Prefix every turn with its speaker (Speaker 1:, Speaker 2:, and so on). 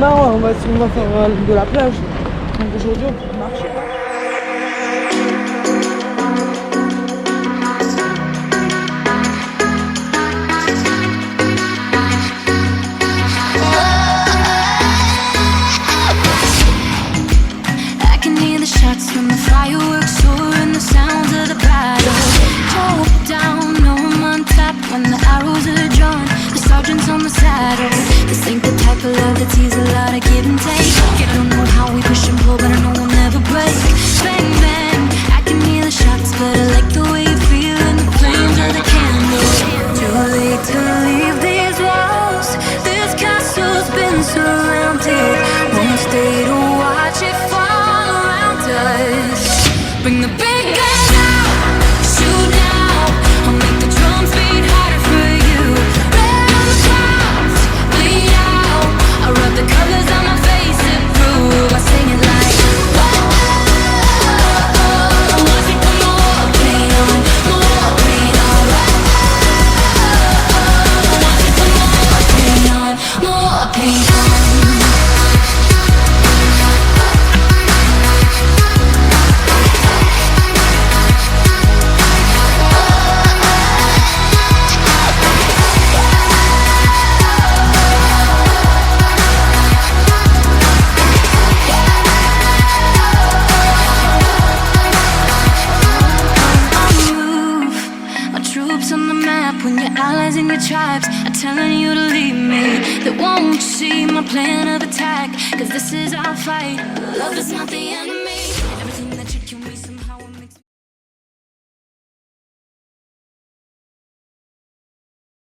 Speaker 1: demain, on va faire de la plage. Donc aujourd'hui, on peut marcher.
Speaker 2: From the fireworks soaring, the sounds of the battle. Hold down, no I'm on top when the arrows are drawn. The sergeant's on the saddle. This ain't the type of love that's easy, a lot of give and take. I don't know how we push and pull, but I know we'll never break. Bang, bang, I can hear the shots, but I like the way you feel in the flames of the candle. Too late to leave these walls. This castle's been surrounded. Won't stay to watch it fall around us. Bring the big guns out, shoot now. I'll make the drums beat harder for you. Red on the clouds, bleed out. I'll rub the colors on my face and prove I sing it like whoa. Want to put more paint on, more paint on. Want to put more paint on, more paint on. When your allies and your tribes are telling you to leave me, they won't see my plan of attack. Cause this is our fight. Love is not the enemy.